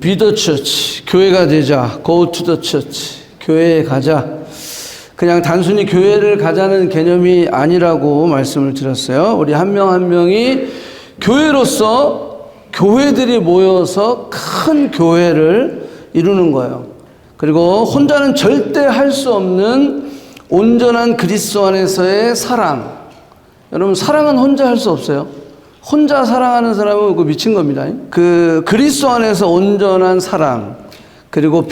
Be the church. 교회가 되자. Go to the church. 교회에 가자. 그냥 단순히 교회를 가자는 개념이 아니라고 말씀을 드렸어요. 우리 한 명 한 명이 교회로서 교회들이 모여서 큰 교회를 이루는 거예요. 그리고 혼자는 절대 할 수 없는 온전한 그리스도 안에서의 사랑. 여러분, 사랑은 혼자 할 수 없어요. 혼자 사랑하는 사람은 그 미친 겁니다. 그 그리스도 안에서 온전한 사랑, 그리고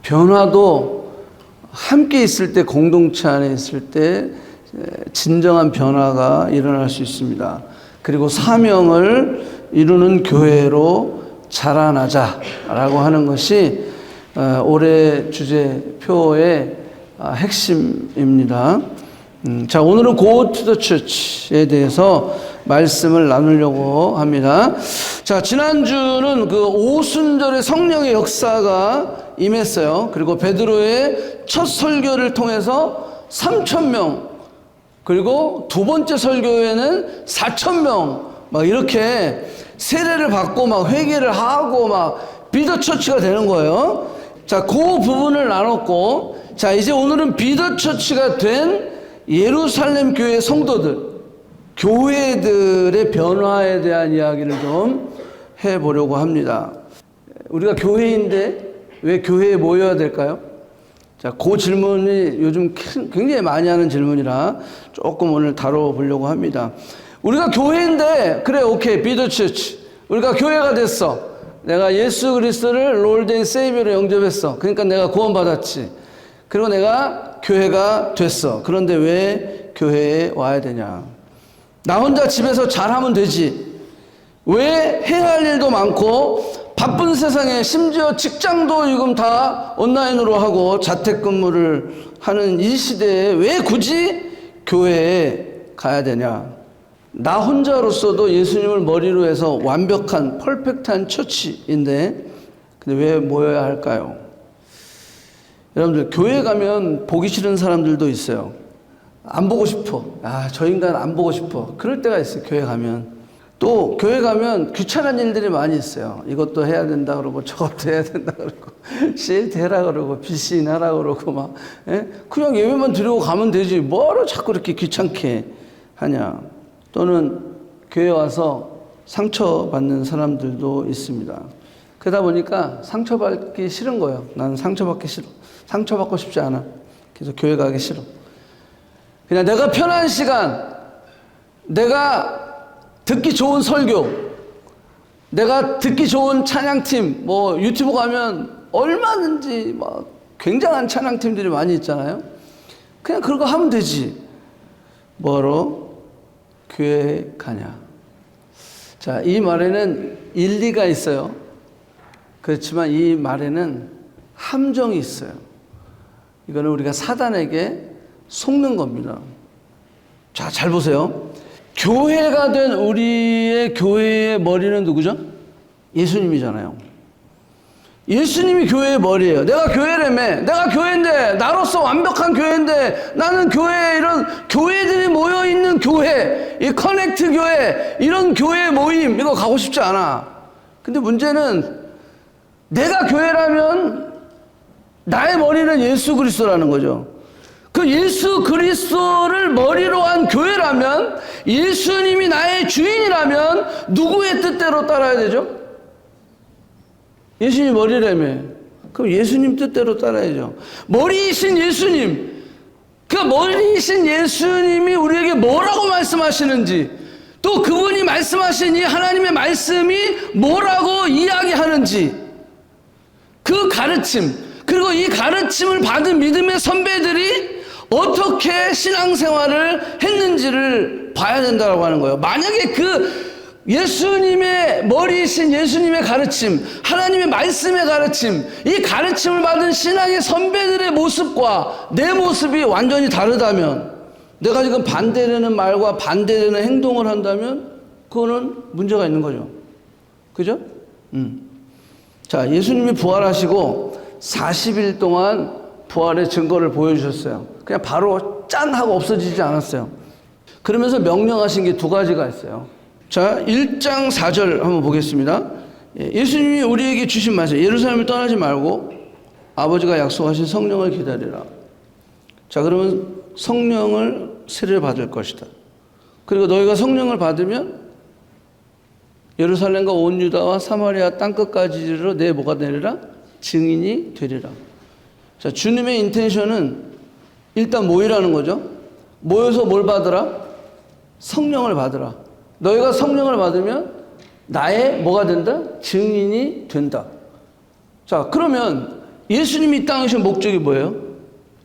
변화도 함께 있을 때, 공동체 안에 있을 때 진정한 변화가 일어날 수 있습니다. 그리고 사명을 이루는 교회로 자라나자라고 하는 것이 올해 주제표의 핵심입니다. 자, 오늘은 Go to the Church에 대해서 말씀을 나누려고 합니다. 자, 지난주는 그 오순절의 성령의 역사가 임했어요. 그리고 베드로의 첫 설교를 통해서 3,000명, 그리고 두 번째 설교에는 4,000명, 막 이렇게 세례를 받고 막 회개를 하고 막 비더 처치가 되는 거예요. 자, 그 부분을 나눴고, 자, 이제 오늘은 비더 처치가 된 예루살렘 교회 성도들, 교회들의 변화에 대한 이야기를 좀 해보려고 합니다. 우리가 교회인데 왜 교회에 모여야 될까요? 자, 그 질문이 요즘 굉장히 많이 하는 질문이라 조금 오늘 다뤄보려고 합니다. 우리가 교회인데, 그래, 오케이, Be the church. 우리가 교회가 됐어. 내가 예수 그리스도를 Lord and Savior로 영접했어. 그러니까 내가 구원받았지. 그리고 내가 교회가 됐어. 그런데 왜 교회에 와야 되냐? 나 혼자 집에서 잘하면 되지. 왜 해야 할 일도 많고 바쁜 세상에, 심지어 직장도 지금 다 온라인으로 하고 자택근무를 하는 이 시대에 왜 굳이 교회에 가야 되냐? 나 혼자로서도 예수님을 머리로 해서 완벽한 퍼펙트한 처치인데 근데 왜 모여야 할까요? 여러분들, 교회 가면 보기 싫은 사람들도 있어요. 안 보고 싶어. 저 인간 안 보고 싶어. 그럴 때가 있어요. 교회 가면. 또 교회 가면 귀찮은 일들이 많이 있어요. 이것도 해야 된다 그러고 저것도 해야 된다 그러고 CLT 해라 그러고 BC인 하라 그러고 막 그냥 예배만 드리고 가면 되지. 뭐로 자꾸 이렇게 귀찮게 하냐. 또는 교회 와서 상처받는 사람들도 있습니다. 그러다 보니까 상처받기 싫은 거예요. 나는 상처받기 싫어. 상처받고 싶지 않아. 그래서 교회 가기 싫어. 그냥 내가 편한 시간, 내가 듣기 좋은 설교, 내가 듣기 좋은 찬양팀, 뭐 유튜브 가면 얼마든지 막 굉장한 찬양팀들이 많이 있잖아요. 그냥 그런 거 하면 되지. 뭐로 교회에 가냐. 자, 이 말에는 일리가 있어요. 그렇지만 이 말에는 함정이 있어요. 이거는 우리가 사단에게 속는 겁니다. 자, 잘 보세요. 교회가 된 우리의 교회의 머리는 누구죠? 예수님이잖아요. 예수님이 교회의 머리예요. 내가 교회라며. 내가 교회인데, 나로서 완벽한 교회인데, 나는 교회에 이런 교회들이 모여있는 교회, 이 커넥트 교회, 이런 교회 모임, 이거 가고 싶지 않아. 근데 문제는 내가 교회라면 나의 머리는 예수 그리스도라는 거죠. 그 예수 그리스도를 머리로 한 교회라면, 예수님이 나의 주인이라면 누구의 뜻대로 따라야 되죠? 예수님이 머리라며. 그럼 예수님 뜻대로 따라야죠. 머리이신 예수님, 그 머리이신 예수님이 우리에게 뭐라고 말씀하시는지, 또 그분이 말씀하신 이 하나님의 말씀이 뭐라고 이야기하는지, 그 가르침, 그리고 이 가르침을 받은 믿음의 선배들이 어떻게 신앙생활을 했는지를 봐야 된다고 하는 거예요. 만약에 그 예수님의 머리이신 예수님의 가르침, 하나님의 말씀의 가르침, 이 가르침을 받은 신앙의 선배들의 모습과 내 모습이 완전히 다르다면, 내가 지금 반대되는 말과 반대되는 행동을 한다면 그거는 문제가 있는 거죠. 그죠? 자, 예수님이 부활하시고 40일 동안 부활의 증거를 보여주셨어요. 그냥 바로 짠 하고 없어지지 않았어요. 그러면서 명령하신 게 두 가지가 있어요. 자, 1장 4절 한번 보겠습니다. 예수님이 우리에게 주신 말씀, 예루살렘을 떠나지 말고 아버지가 약속하신 성령을 기다리라. 자, 그러면 성령을 세례를 받을 것이다. 그리고 너희가 성령을 받으면 예루살렘과 온 유다와 사마리아 땅끝까지로 내 뭐가 되리라? 증인이 되리라. 자, 주님의 인텐션은 일단 모이라는 거죠. 모여서 뭘 받으라? 성령을 받으라. 너희가 성령을 받으면 나의 뭐가 된다? 증인이 된다. 자, 그러면 예수님이 이 땅에 오신 목적이 뭐예요?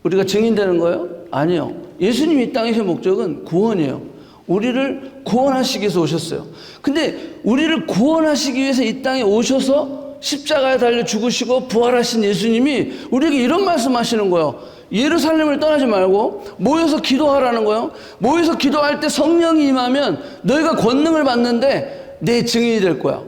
우리가 증인되는 거예요? 아니요. 예수님이 이 땅에 오신 목적은 구원이에요. 우리를 구원하시기 위해서 오셨어요. 근데 우리를 구원하시기 위해서 이 땅에 오셔서 십자가에 달려 죽으시고 부활하신 예수님이 우리에게 이런 말씀하시는 거예요. 예루살렘을 떠나지 말고 모여서 기도하라는 거예요. 모여서 기도할 때 성령이 임하면 너희가 권능을 받는데 내 증인이 될 거야.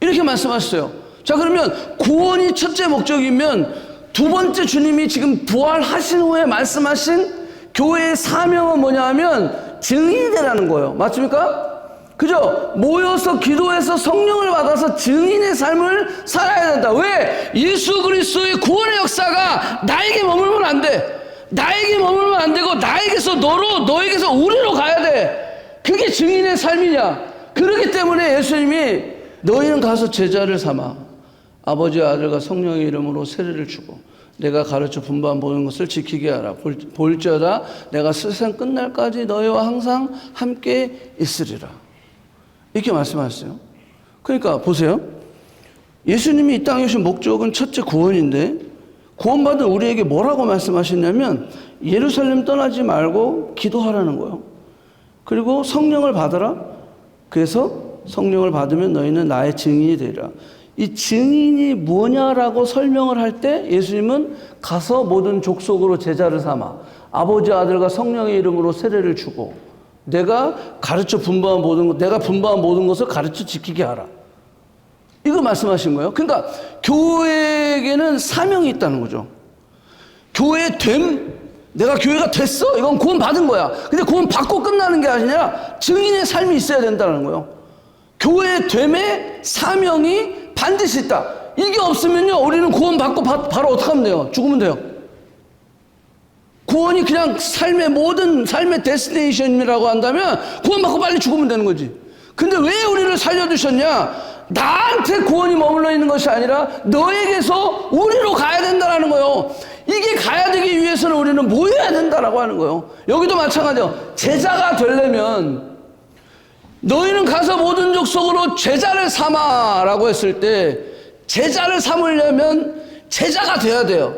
이렇게 말씀하셨어요. 자, 그러면 구원이 첫째 목적이면 두 번째 주님이 지금 부활하신 후에 말씀하신 교회의 사명은 뭐냐 하면 증인이 되라는 거예요. 맞습니까? 그죠? 모여서 기도해서 성령을 받아서 증인의 삶을 살아야 된다. 왜? 예수 그리스도의 구원의 역사가 나에게 머물면 안 돼. 나에게 머물면 안 되고 나에게서 너에게서 우리로 가야 돼. 그게 증인의 삶이냐. 그렇기 때문에 예수님이 너희는 가서 제자를 삼아 아버지와 아들과 성령의 이름으로 세례를 주고 내가 가르쳐 분반 보는 것을 지키게 하라. 볼지어다 내가 세상 끝날까지 너희와 항상 함께 있으리라. 이렇게 말씀하셨어요. 그러니까 보세요. 예수님이 이 땅에 오신 목적은 첫째 구원인데 구원받은 우리에게 뭐라고 말씀하셨냐면 예루살렘 떠나지 말고 기도하라는 거예요. 그리고 성령을 받아라. 그래서 성령을 받으면 너희는 나의 증인이 되리라. 이 증인이 뭐냐라고 설명을 할 때 예수님은 가서 모든 족속으로 제자를 삼아 아버지 아들과 성령의 이름으로 세례를 주고 내가 가르쳐 분부한 모든 것, 내가 분부한 모든 것을 가르쳐 지키게 하라. 이거 말씀하신 거예요. 그러니까 교회에게는 사명이 있다는 거죠. 내가 교회가 됐어? 이건 구원 받은 거야. 근데 구원 받고 끝나는 게 아니라 증인의 삶이 있어야 된다는 거예요. 교회의 됨의 사명이 반드시 있다. 이게 없으면요, 우리는 구원 받고 바로 어떻게 하면 돼요? 죽으면 돼요. 구원이 그냥 삶의 데스티네이션이라고 한다면 구원 받고 빨리 죽으면 되는 거지. 근데 왜 우리를 살려두셨냐? 나한테 구원이 머물러 있는 것이 아니라 너에게서 우리로 가야 된다는 거예요. 이게 가야 되기 위해서는 우리는 모여야 된다라고 하는 거예요. 여기도 마찬가지예요. 제자가 되려면 너희는 가서 모든 족속으로 제자를 삼아라고 했을 때 제자를 삼으려면 제자가 돼야 돼요.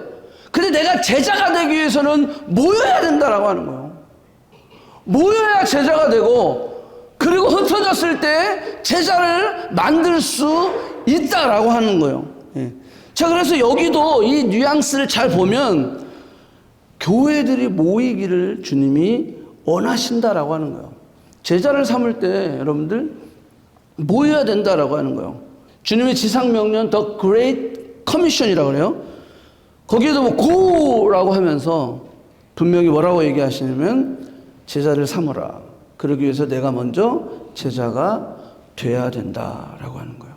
근데 내가 제자가 되기 위해서는 모여야 된다라고 하는 거예요. 모여야 제자가 되고 그리고 흩어졌을 때 제자를 만들 수 있다라고 하는 거예요. 예. 자, 그래서 여기도 이 뉘앙스를 잘 보면 교회들이 모이기를 주님이 원하신다라고 하는 거예요. 제자를 삼을 때 여러분들 모여야 된다라고 하는 거예요. 주님의 지상명령 The Great Commission이라고 그래요. 거기에도 뭐 고라고 하면서 분명히 뭐라고 얘기하시냐면 제자를 삼으라. 그러기 위해서 내가 먼저 제자가 돼야 된다라고 하는 거예요.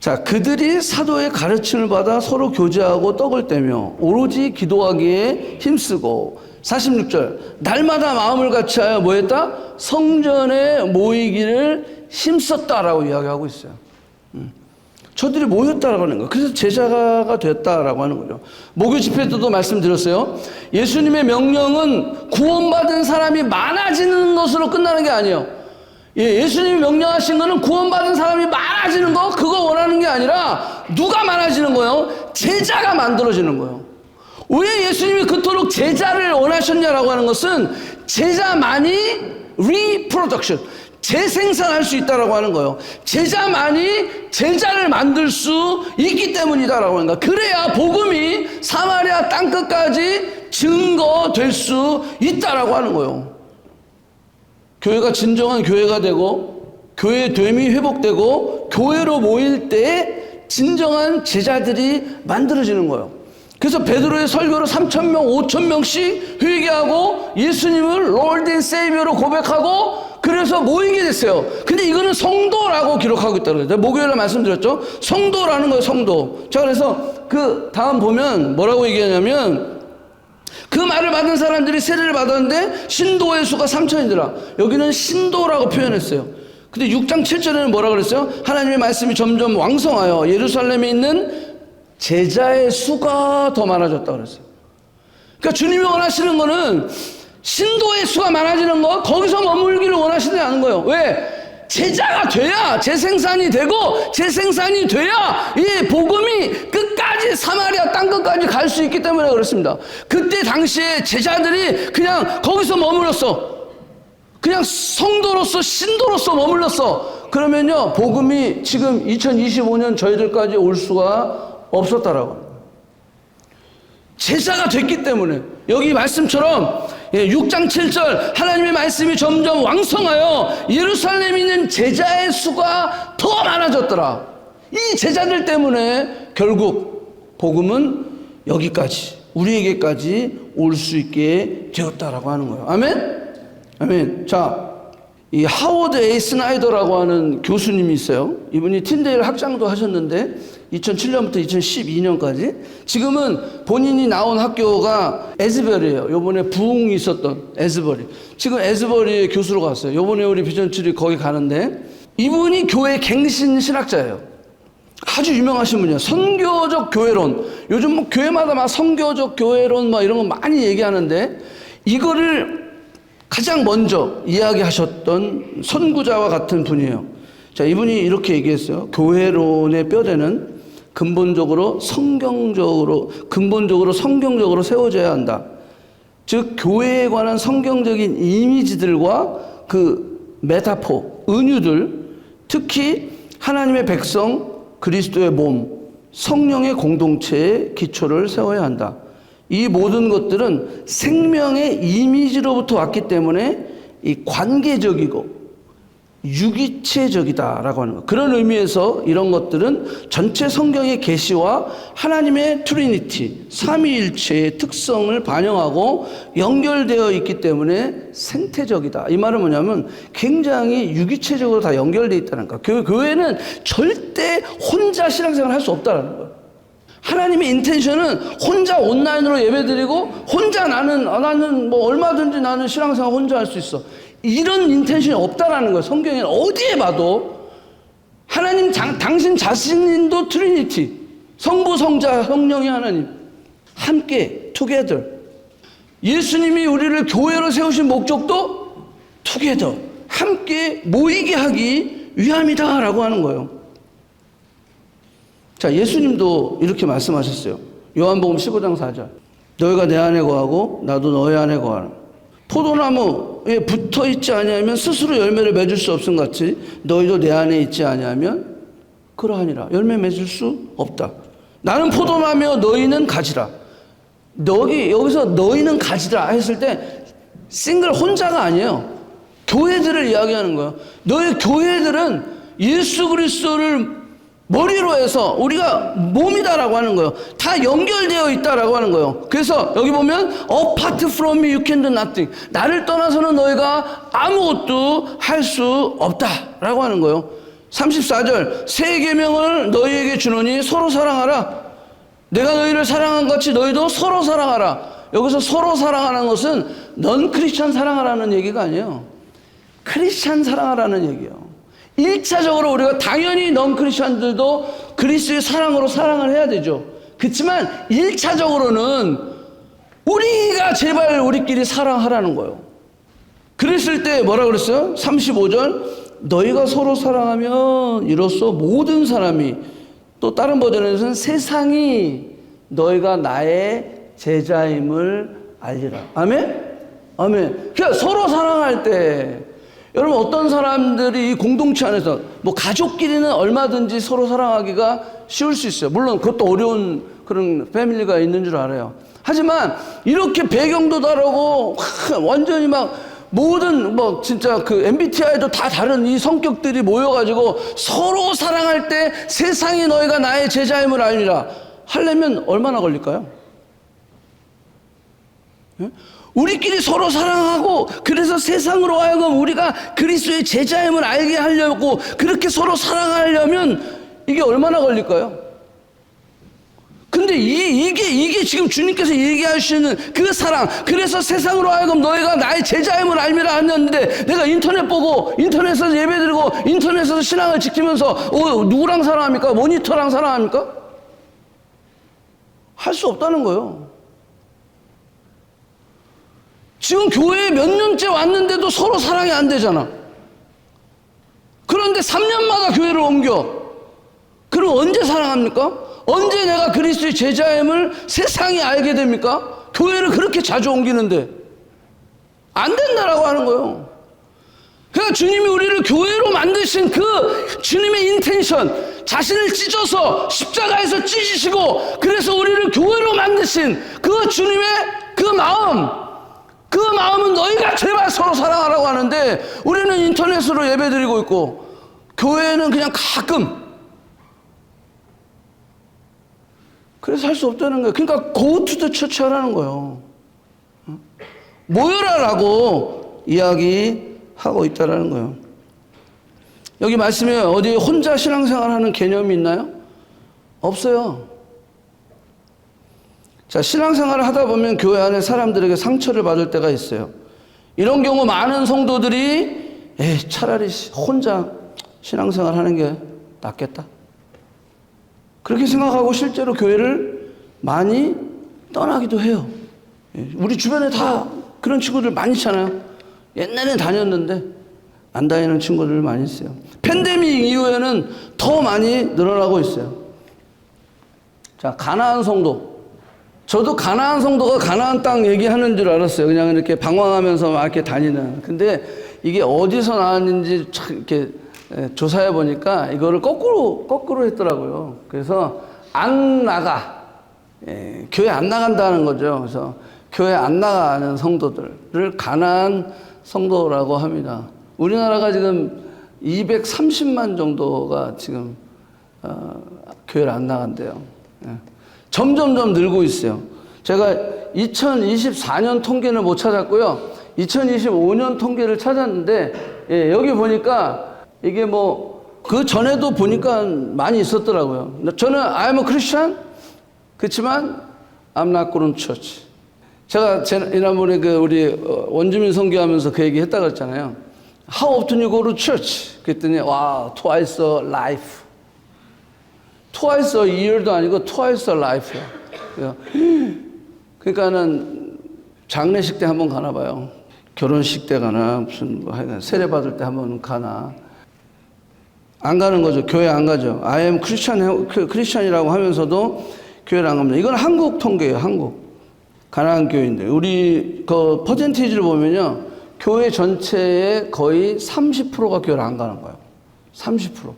자, 그들이 사도의 가르침을 받아 서로 교제하고 떡을 떼며 오로지 기도하기에 힘쓰고 46절 날마다 마음을 같이하여 뭐했다? 성전에 모이기를 힘썼다라고 이야기하고 있어요. 저들이 모였다라고 하는 거예요. 그래서 제자가 됐다라고 하는 거죠. 목요 집회 때도 말씀드렸어요. 예수님의 명령은 구원받은 사람이 많아지는 것으로 끝나는 게 아니에요. 예수님이 명령하신 거는 구원받은 사람이 많아지는 거, 그거 원하는 게 아니라 누가 많아지는 거예요? 제자가 만들어지는 거예요. 왜 예수님이 그토록 제자를 원하셨냐라고 하는 것은 제자만이 리프로덕션, 재생산할 수 있다라고 하는 거예요. 제자만이 제자를 만들 수 있기 때문이다라고 하는 거예요. 그래야 복음이 사마리아 땅끝까지 증거될 수 있다라고 하는 거예요. 교회가 진정한 교회가 되고 교회의 됨이 회복되고 교회로 모일 때 진정한 제자들이 만들어지는 거예요. 그래서 베드로의 설교로 3,000명, 5,000명씩 회개하고 예수님을 롤드 앤 세이비어로 고백하고 그래서 모이게 됐어요. 근데 이거는 성도라고 기록하고 있다고 그래요. 목요일에 말씀드렸죠. 성도라는 거예요, 성도. 자, 그래서 그 다음 보면 뭐라고 얘기하냐면, 그 말을 받은 사람들이 세례를 받았는데 신도의 수가 3,000이더라. 여기는 신도라고 표현했어요. 근데 6장 7절에는 뭐라 그랬어요? 하나님의 말씀이 점점 왕성하여 예루살렘에 있는 제자의 수가 더 많아졌다 그랬어요. 그러니까 주님이 원하시는 거는 신도의 수가 많아지는 거, 거기서 머물기를 원하시지 않은 거예요. 왜? 제자가 돼야 재생산이 되고, 재생산이 돼야 이 복음이 끝까지 사마리아 땅끝까지 갈 수 있기 때문에 그렇습니다. 그때 당시에 제자들이 그냥 거기서 머물렀어. 그냥 성도로서 신도로서 머물렀어. 그러면요, 복음이 지금 2025년 저희들까지 올 수가 없었다라고. 제자가 됐기 때문에. 여기 말씀처럼 6장 7절 하나님의 말씀이 점점 왕성하여 예루살렘에 있는 제자의 수가 더 많아졌더라. 이 제자들 때문에 결국 복음은 여기까지, 우리에게까지 올 수 있게 되었다라고 하는 거예요. 아멘? 아멘. 자, 이 하워드 A. 스나이더라고 하는 교수님이 있어요. 이분이 틴데일 학장도 하셨는데 2007년부터 2012년까지 지금은 본인이 나온 학교가 에즈버리예요. 요번에 부흥이 있었던 에즈버리. 지금 에즈버리의 교수로 갔어요. 요번에 우리 비전출이 거기 가는데 이분이 교회 갱신 신학자예요. 아주 유명하신 분이에요. 선교적 교회론. 요즘 뭐 교회마다 막 선교적 교회론 막 이런 거 많이 얘기하는데 이거를 가장 먼저 이야기하셨던 선구자와 같은 분이에요. 자, 이분이 이렇게 얘기했어요. 교회론의 뼈대는 근본적으로 성경적으로 세워져야 한다. 즉 교회에 관한 성경적인 이미지들과 그 메타포, 은유들, 특히 하나님의 백성, 그리스도의 몸, 성령의 공동체의 기초를 세워야 한다. 이 모든 것들은 생명의 이미지로부터 왔기 때문에 이 관계적이고 유기체적이다라고 하는 것. 그런 의미에서 이런 것들은 전체 성경의 계시와 하나님의 트리니티, 삼위일체의 특성을 반영하고 연결되어 있기 때문에 생태적이다. 이 말은 뭐냐면 굉장히 유기체적으로 다 연결되어 있다는 거. 교회는 절대 혼자 신앙생활을 할 수 없다는 거예요. 하나님의 인텐션은 혼자 온라인으로 예배드리고 혼자 나는 뭐 얼마든지 나는 신앙생활 혼자 할 수 있어. 이런 인텐션이 없다라는 거예요. 성경에 어디에 봐도 하나님 당신 자신도 트리니티, 성부, 성자, 성령의 하나님 함께 together. 예수님이 우리를 교회로 세우신 목적도 together, 함께 모이게 하기 위함이다라고 하는 거예요. 자, 예수님도 이렇게 말씀하셨어요. 요한복음 15장 4절. 너희가 내 안에 거하고 나도 너희 안에 거하라. 포도나무에 붙어 있지 아니하면 스스로 열매를 맺을 수 없음 같이 너희도 내 안에 있지 아니하면 그러하니라. 열매 맺을 수 없다. 나는 포도나무며 너희는 가지라. 여기서 너희는 가지라 했을 때 싱글 혼자가 아니에요. 교회들을 이야기하는 거예요. 너희 교회들은 예수 그리스도를 머리로 해서 우리가 몸이다라고 하는 거예요. 다 연결되어 있다라고 하는 거예요. 그래서 여기 보면 apart from me you can do nothing. 나를 떠나서는 너희가 아무것도 할 수 없다라고 하는 거예요. 34절 새 계명을 너희에게 주노니 서로 사랑하라. 내가 너희를 사랑한 것 같이 너희도 서로 사랑하라. 여기서 서로 사랑하는 것은 넌 크리스찬 사랑하라는 얘기가 아니에요. 크리스찬 사랑하라는 얘기예요. 1차적으로 우리가 당연히 넌 크리스천들도 그리스도의 사랑으로 사랑을 해야 되죠. 그렇지만 1차적으로는 우리가 제발 우리끼리 사랑하라는 거예요. 그랬을 때 뭐라 그랬어요? 35절 너희가 서로 사랑하면 이로써 모든 사람이, 또 다른 버전에서는 세상이 너희가 나의 제자임을 알리라. 아멘? 아멘. 그러니까 서로 사랑할 때 여러분 어떤 사람들이 이 공동체 안에서 뭐 가족끼리는 얼마든지 서로 사랑하기가 쉬울 수 있어요. 물론 그것도 어려운 그런 패밀리가 있는 줄 알아요. 하지만 이렇게 배경도 다르고 완전히 막 모든 뭐 진짜 그 MBTI도 다 다른 이 성격들이 모여가지고 서로 사랑할 때 세상이 너희가 나의 제자임을 알리라 하려면 얼마나 걸릴까요? 예? 우리끼리 서로 사랑하고 그래서 세상으로 하여금 우리가 그리스도의 제자임을 알게 하려고 그렇게 서로 사랑하려면 이게 얼마나 걸릴까요? 근데 이게 지금 주님께서 얘기하시는 그 사랑, 그래서 세상으로 하여금 너희가 나의 제자임을 알미라 하는데 내가 인터넷 보고 인터넷에서 예배드리고 인터넷에서 신앙을 지키면서 누구랑 사랑합니까? 모니터랑 사랑합니까? 할 수 없다는 거예요. 지금 교회에 몇 년째 왔는데도 서로 사랑이 안 되잖아. 그런데 3년마다 교회를 옮겨. 그럼 언제 사랑합니까? 언제 내가 그리스도의 제자임을 세상이 알게 됩니까? 교회를 그렇게 자주 옮기는데 안 된다라고 하는 거예요. 그러니까 주님이 우리를 교회로 만드신 그 주님의 인텐션, 자신을 찢어서 십자가에서 찢으시고 그래서 우리를 교회로 만드신 그 주님의 그 마음은 너희가 제발 서로 사랑하라고 하는데 우리는 인터넷으로 예배드리고 있고 교회는 그냥 가끔. 그래서 할 수 없다는 거예요. 그러니까 go to the church 하라는 거예요. 모여라라고 이야기하고 있다라는 거예요. 여기 말씀에 어디 혼자 신앙생활하는 개념이 있나요? 없어요. 자, 신앙생활을 하다 보면 교회 안에 사람들에게 상처를 받을 때가 있어요. 이런 경우 많은 성도들이 차라리 혼자 신앙생활 하는 게 낫겠다. 그렇게 생각하고 실제로 교회를 많이 떠나기도 해요. 우리 주변에 다 그런 친구들 많이 있잖아요. 옛날엔 다녔는데 안 다니는 친구들 많이 있어요. 팬데믹 이후에는 더 많이 늘어나고 있어요. 자, 가나안 성도. 저도 가나안 성도가 가나안 땅 얘기하는 줄 알았어요. 그냥 이렇게 방황하면서 막 이렇게 다니는. 근데 이게 어디서 나왔는지 참 이렇게 조사해 보니까 이거를 거꾸로 했더라고요. 그래서 안 나가. 교회 안 나간다는 거죠. 그래서 교회 안 나가는 성도들을 가나안 성도라고 합니다. 우리나라가 지금 230만 정도가 지금 교회를 안 나간대요. 점점점 늘고 있어요. 제가 2024년 통계는 못 찾았고요. 2025년 통계를 찾았는데 여기 보니까 이게 그 전에도 보니까 많이 있었더라고요. 저는 I'm a Christian. 그렇지만 I'm not going to church. 제가 지난번에 우리 원주민 선교하면서 그 얘기 했다고 했잖아요. How often you go to church? 그랬더니 twice a life. twice a year도 아니고 twice a life야. 그러니까는 장례식 때 한번 가나 봐요. 결혼식 때 가나 무슨 세례 받을 때 한번 가나. 안 가는 거죠. 교회 안 가죠. I am Christian이라고 하면서도 교회를 안 갑니다. 이건 한국 통계예요. 한국. 가나안 교회인데 우리 그 퍼센티지를 보면요. 교회 전체의 거의 30%가 교회를 안 가는 거예요. 30%.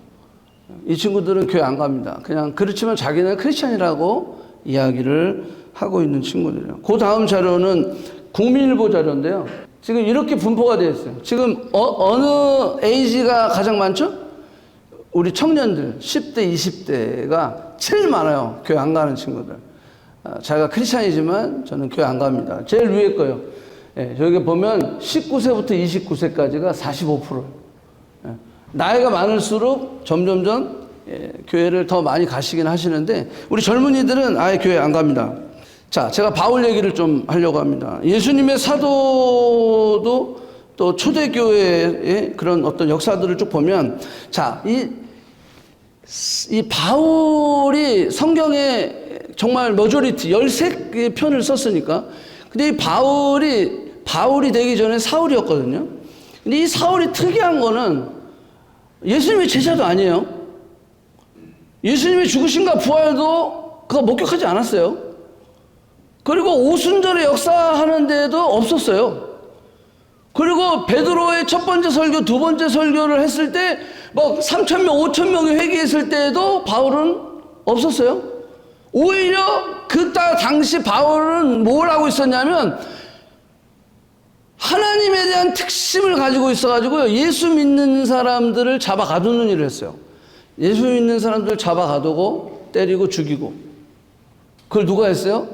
이 친구들은 교회 안 갑니다. 그냥 그렇지만 자기는 크리스찬이라고 이야기를 하고 있는 친구들이에요. 그 다음 자료는 국민일보 자료인데요. 지금 이렇게 분포가 되어 있어요. 지금 어느 에이지가 가장 많죠? 우리 청년들 10대, 20대가 제일 많아요. 교회 안 가는 친구들. 자기가 크리스찬이지만 저는 교회 안 갑니다. 제일 위에 거요. 여기 보면 19세부터 29세까지가 45%예요. 나이가 많을수록 점점점 교회를 더 많이 가시긴 하시는데 우리 젊은이들은 아예 교회 안 갑니다. 자, 제가 바울 얘기를 좀 하려고 합니다. 예수님의 사도도 또 초대교회의 그런 어떤 역사들을 쭉 보면 자, 이 바울이 성경에 정말 머저리티 13개의 편을 썼으니까 근데 이 바울이 되기 전에 사울이었거든요. 근데 이 사울이 특이한 거는 예수님의 제자도 아니에요. 예수님의 죽으심과 부활도 그가 목격하지 않았어요. 그리고 오순절에 역사하는 데도 없었어요. 그리고 베드로의 첫 번째 설교, 두 번째 설교를 했을 때 막 3,000명, 5,000명이 회개했을 때에도 바울은 없었어요. 오히려 당시 바울은 뭘 하고 있었냐면 하나님에 대한 특심을 가지고 있어가지고요. 예수 믿는 사람들을 잡아 가두는 일을 했어요. 예수 믿는 사람들을 잡아 가두고 때리고 죽이고. 그걸 누가 했어요?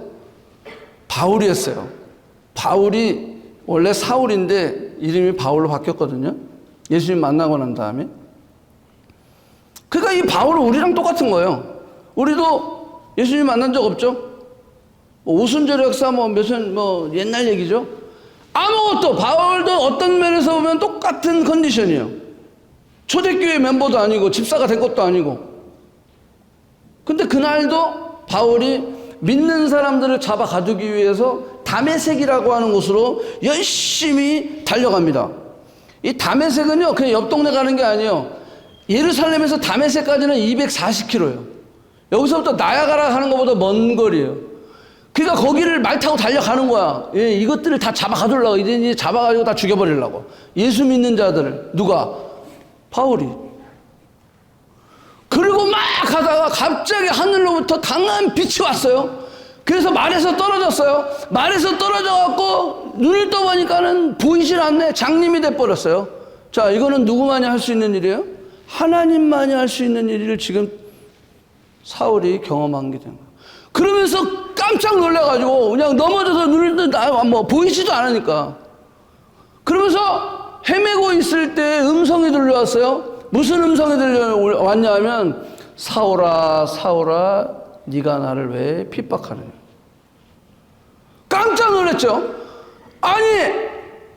바울이 했어요. 바울이 원래 사울인데 이름이 바울로 바뀌었거든요. 예수님 만나고 난 다음에. 그러니까 이 바울은 우리랑 똑같은 거예요. 우리도 예수님 만난 적 없죠? 뭐 오순절 역사 옛날 얘기죠. 아무것도 바울도 어떤 면에서 보면 똑같은 컨디션이에요. 초대교회 멤버도 아니고 집사가 된 것도 아니고. 근데 그날도 바울이 믿는 사람들을 잡아 가두기 위해서 다메섹이라고 하는 곳으로 열심히 달려갑니다. 이 다메섹은요, 그냥 옆 동네 가는 게 아니에요. 예루살렘에서 다메섹까지는 240km예요. 여기서부터 나야가라 하는 것보다 먼 거리예요. 그러니까 거기를 말 타고 달려가는 거야. 예, 이것들을 다 잡아 가두려고. 이제 잡아가지고 다 죽여버리려고. 예수 믿는 자들을. 누가? 바울이. 그리고 막 가다가 갑자기 하늘로부터 강한 빛이 왔어요. 그래서 말에서 떨어졌어요. 말에서 떨어져갖고 눈을 떠보니까는 보이질 않네. 장님이 돼버렸어요. 자, 이거는 누구만이 할 수 있는 일이에요? 하나님만이 할 수 있는 일을 지금 사울이 경험한 게 된 거예요. 그러면서 깜짝 놀라가지고 그냥 넘어져서 눈을 보이지도 않으니까. 그러면서 헤매고 있을 때 음성이 들려왔어요. 무슨 음성이 들려왔냐 하면 사울아 사울아 네가 나를 왜 핍박하느냐. 깜짝 놀랐죠. 아니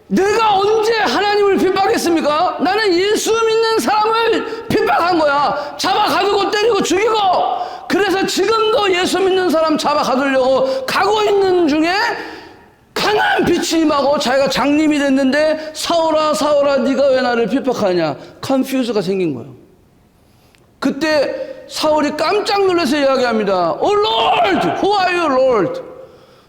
내가 언제 하나님을 핍박했습니까? 나는 예수 믿는 사람을 핍박한 거야. 잡아 가두고 때리고 죽이고. 그래서 지금도 예수 믿는 사람 잡아 가두려고 가고 있는 중에 강한 빛이 임하고 자기가 장님이 됐는데 사울아 사울아 네가 왜 나를 핍박하냐. 컨퓨즈가 생긴 거예요. 그때 사울이 깜짝 놀라서 이야기합니다. Oh Lord, who are you Lord?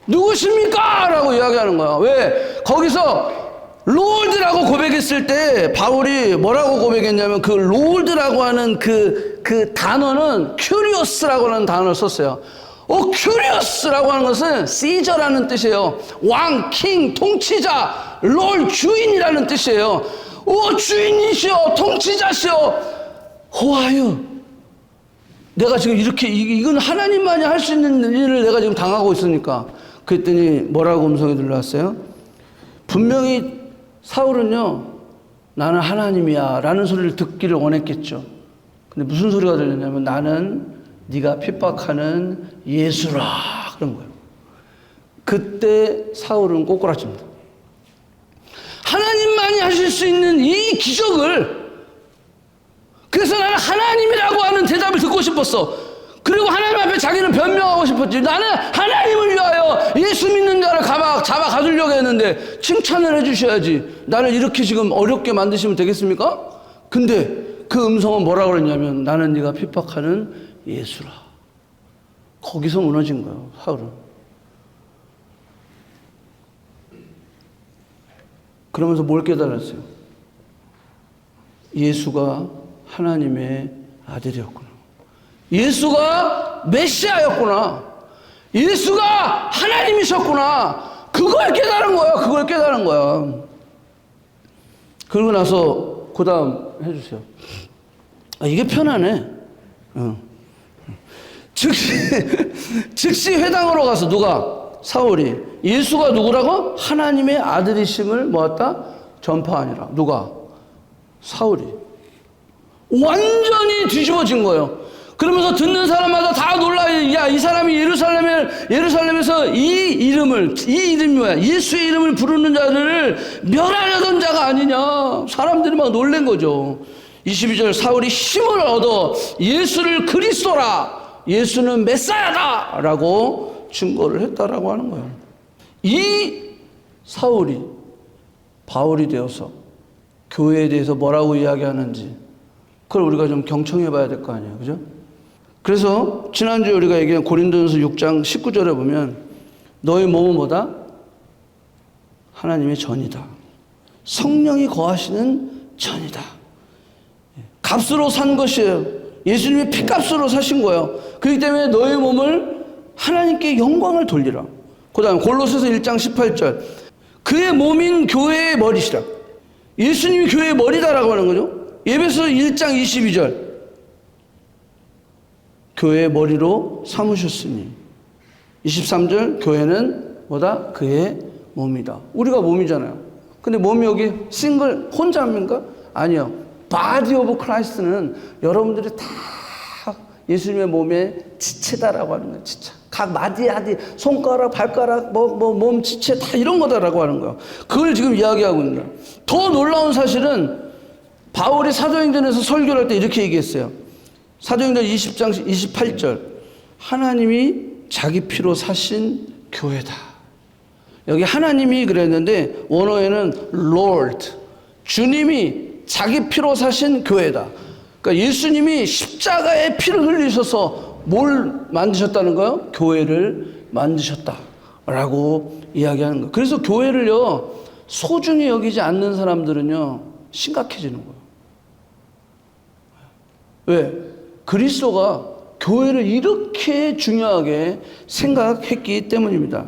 누구십니까? 라고 이야기하는 거야. 왜? 거기서 롤드라고 고백했을 때 바울이 뭐라고 고백했냐면 그 롤드라고 하는 그 단어는 큐리오스라고 하는 단어를 썼어요. 큐리오스라고 하는 것은 시저라는 뜻이에요. 왕, 킹, 통치자, 롤, 주인이라는 뜻이에요. 주인이시여, 통치자시여, who are you? 내가 지금 이렇게 이건 하나님만이 할 수 있는 일을 내가 지금 당하고 있으니까. 그랬더니 뭐라고 음성이 들려왔어요? 분명히 사울은요, 나는 하나님이야 라는 소리를 듣기를 원했겠죠. 근데 무슨 소리가 들렸냐면 나는 네가 핍박하는 예수라 그런 거예요. 그때 사울은 꼬꾸라집니다. 하나님만이 하실 수 있는 이 기적을, 그래서 나는 하나님이라고 하는 대답을 듣고 싶었어. 그리고 하나님 앞에 자기는 변명하고 싶었지. 나는 하나님을 위하여 예수 믿는 자를 잡아 가두려고 했는데 칭찬을 해주셔야지. 나를 이렇게 지금 어렵게 만드시면 되겠습니까? 근데 그 음성은 뭐라고 그랬냐면 나는 네가 핍박하는 예수라. 거기서 무너진 거예요, 사울은. 그러면서 뭘 깨달았어요? 예수가 하나님의 아들이었구나. 예수가 메시아였구나. 예수가 하나님이셨구나. 그걸 깨달은 거야. 그걸 깨달은 거야. 그러고 나서 그 다음 해주세요. 이게 편하네. 즉시 회당으로 가서 누가? 사울이. 예수가 누구라고? 하나님의 아들이심을 모았다? 전파하니라. 누가? 사울이. 완전히 뒤집어진 거예요. 그러면서 듣는 사람마다 다 놀라요. 야, 이 사람이 예루살렘에서 이 이름이 뭐야? 예수의 이름을 부르는 자들을 멸하려던 자가 아니냐. 사람들이 막 놀란 거죠. 22절 사울이 힘을 얻어 예수를 그리스도라. 예수는 메사야다. 라고 증거를 했다라고 하는 거예요. 이 사울이 바울이 되어서 교회에 대해서 뭐라고 이야기하는지 그걸 우리가 좀 경청해 봐야 될 거 아니에요. 그죠? 그래서 지난주에 우리가 얘기한 고린도전서 6장 19절에 보면 너의 몸은 뭐다? 하나님의 전이다. 성령이 거하시는 전이다. 값으로 산 것이에요. 예수님이 피값으로 사신 거예요. 그렇기 때문에 너의 몸을 하나님께 영광을 돌리라. 그 다음에 골로새서 1장 18절 그의 몸인 교회의 머리시라. 예수님이 교회의 머리다라고 하는 거죠. 에베소 1장 22절 교회의 머리로 삼으셨으니 23절 교회는 뭐다? 그의 몸이다. 우리가 몸이잖아요. 근데 몸이 여기 싱글 혼자입니까? 아니요. 바디 오브 크라이스트는 여러분들이 다 예수님의 몸의 지체다라고 하는 거예요. 지체. 각 마디아디, 손가락, 발가락, 몸 지체 다 이런 거다라고 하는 거예요. 그걸 지금 이야기하고 있는 거예요. 더 놀라운 사실은 바울이 사도행전에서 설교를 할 때 이렇게 얘기했어요. 사도행전 20장 28절. 하나님이 자기 피로 사신 교회다. 여기 하나님이 그랬는데 원어에는 Lord, 주님이 자기 피로 사신 교회다. 그러니까 예수님이 십자가에 피를 흘리셔서 뭘 만드셨다는 거예요? 교회를 만드셨다라고 이야기하는 거예요. 그래서 교회를요 소중히 여기지 않는 사람들은요 심각해지는 거예요. 왜? 그리스도가 교회를 이렇게 중요하게 생각했기 때문입니다.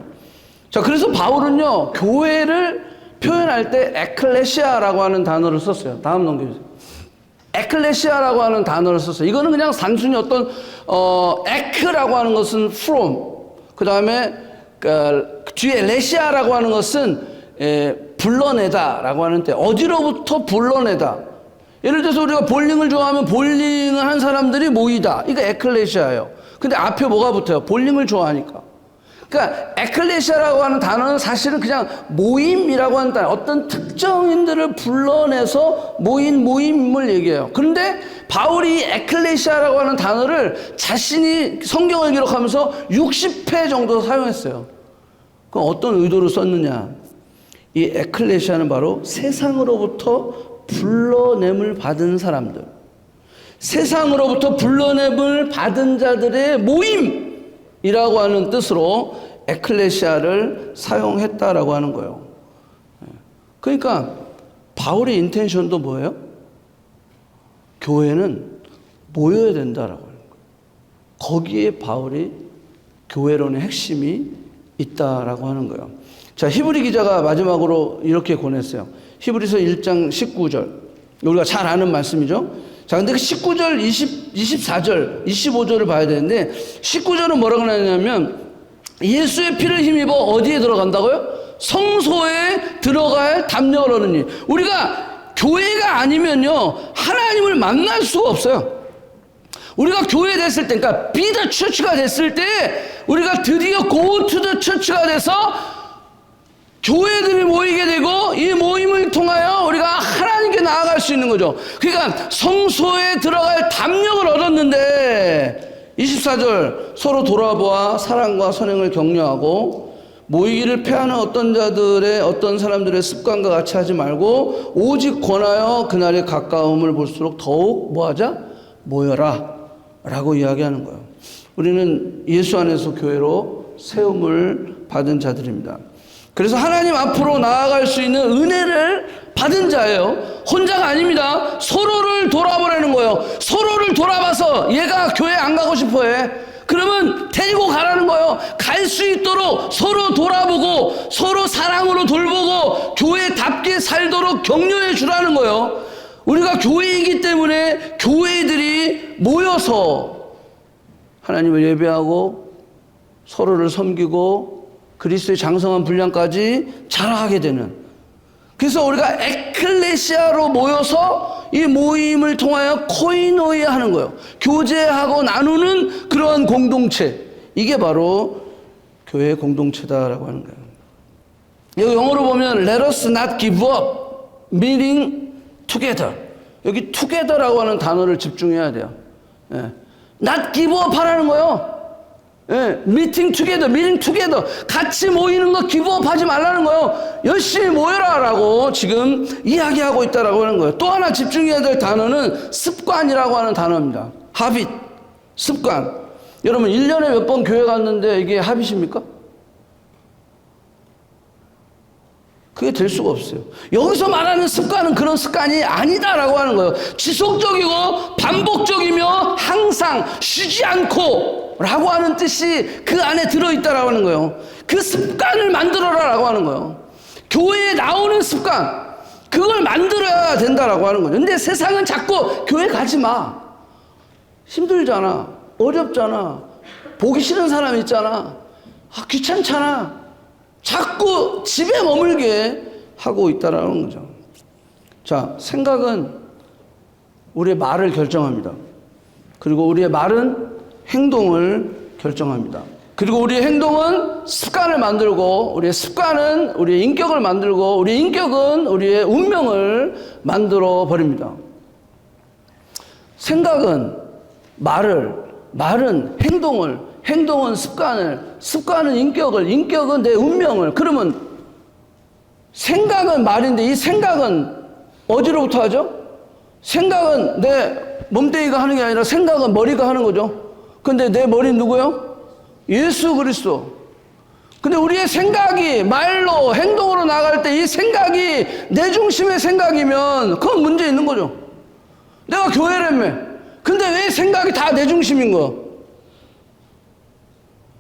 자, 그래서 바울은요 교회를 표현할 때 에클레시아라고 하는 단어를 썼어요. 다음 넘겨주세요. 에클레시아라고 하는 단어를 썼어요. 이거는 그냥 단순히 어떤 에크라고 하는 것은 from, 그 다음에 뒤에 레시아라고 하는 것은 불러내다라고 하는 때 어디로부터 불러내다. 예를 들어서 우리가 볼링을 좋아하면 볼링을 한 사람들이 모이다. 이거 에클레시아예요. 근데 앞에 뭐가 붙어요? 볼링을 좋아하니까. 그러니까 에클레시아라고 하는 단어는 사실은 그냥 모임이라고 하는 단어, 어떤 특정인들을 불러내서 모임을 얘기해요. 그런데 바울이 에클레시아라고 하는 단어를 자신이 성경을 기록하면서 60회 정도 사용했어요. 그럼 어떤 의도로 썼느냐? 이 에클레시아는 바로 세상으로부터 불러냄을 받은 사람들, 세상으로부터 불러냄을 받은 자들의 모임이라고 하는 뜻으로 에클레시아를 사용했다라고 하는 거예요. 그러니까 바울의 인텐션도 뭐예요? 교회는 모여야 된다라고 하는 거예요. 거기에 바울이 교회론의 핵심이 있다라고 하는 거예요. 자, 히브리 기자가 마지막으로 이렇게 권했어요. 히브리서 1장 19절. 우리가 잘 아는 말씀이죠. 자, 근데 그 19절, 24절, 25절을 봐야 되는데 19절은 뭐라고 하냐면 예수의 피를 힘입어 어디에 들어간다고요? 성소에 들어갈 담력을 얻으니. 우리가 교회가 아니면요 하나님을 만날 수가 없어요. 우리가 교회 됐을 때, 그러니까 be the church가 됐을 때 우리가 드디어 go to the church가 돼서 교회들이 모이게 되고 이 모임을 통하여 우리가 하나님께 나아갈 수 있는 거죠. 그러니까 성소에 들어갈 담력을 얻었는데 24절 서로 돌아보아 사랑과 선행을 격려하고 모이기를 패하는 어떤 사람들의 습관과 같이 하지 말고 오직 권하여 그날의 가까움을 볼수록 더욱 뭐하자? 모여라 라고 이야기하는 거예요. 우리는 예수 안에서 교회로 세움을 받은 자들입니다. 그래서 하나님 앞으로 나아갈 수 있는 은혜를 받은 자예요. 혼자가 아닙니다. 서로를 돌아보라는 거예요. 서로를 돌아봐서 얘가 교회 안 가고 싶어 해. 그러면 데리고 가라는 거예요. 갈 수 있도록 서로 돌아보고 서로 사랑으로 돌보고 교회답게 살도록 격려해 주라는 거예요. 우리가 교회이기 때문에 교회들이 모여서 하나님을 예배하고 서로를 섬기고 그리스도의 장성한 분량까지 자라가게 되는, 그래서 우리가 에클레시아로 모여서 이 모임을 통하여 코이노이아 하는 거예요. 교제하고 나누는 그러한 공동체, 이게 바로 교회의 공동체다라고 하는 거예요. 여기 영어로 보면 Let us not give up meeting together, 여기 together라고 하는 단어를 집중해야 돼요. 예. not give up 하라는 거예요. 예, meeting together, 같이 모이는 거 기부업 하지 말라는 거예요. 열심히 모여라라고 지금 이야기하고 있다라고 하는 거예요. 또 하나 집중해야 될 단어는 습관이라고 하는 단어입니다. habit, 습관. 여러분 1년에 몇 번 교회 갔는데 이게 habit입니까? 그게 될 수가 없어요. 여기서 말하는 습관은 그런 습관이 아니다라고 하는 거예요. 지속적이고 반복적이며 항상 쉬지 않고 라고 하는 뜻이 그 안에 들어있다라고 하는 거예요. 그 습관을 만들어라라고 하는 거예요. 교회에 나오는 습관, 그걸 만들어야 된다라고 하는 거죠. 근데 세상은 자꾸 교회 가지 마. 힘들잖아. 어렵잖아. 보기 싫은 사람 있잖아. 귀찮잖아. 자꾸 집에 머물게 하고 있다라는 거죠. 자, 생각은 우리의 말을 결정합니다. 그리고 우리의 말은 행동을 결정합니다. 그리고 우리의 행동은 습관을 만들고, 우리의 습관은 우리의 인격을 만들고, 우리의 인격은 우리의 운명을 만들어 버립니다. 생각은 말을, 말은 행동을, 행동은 습관을, 습관은 인격을, 인격은 내 운명을. 그러면 생각은 말인데 이 생각은 어디로부터 하죠? 생각은 내 몸뚱이가 하는 게 아니라 생각은 머리가 하는 거죠. 근데 내 머리는 누구요? 예수 그리스도. 근데 우리의 생각이 말로 행동으로 나갈 때 이 생각이 내 중심의 생각이면 그건 문제 있는 거죠. 내가 교회라며. 근데 왜 생각이 다 내 중심인 거?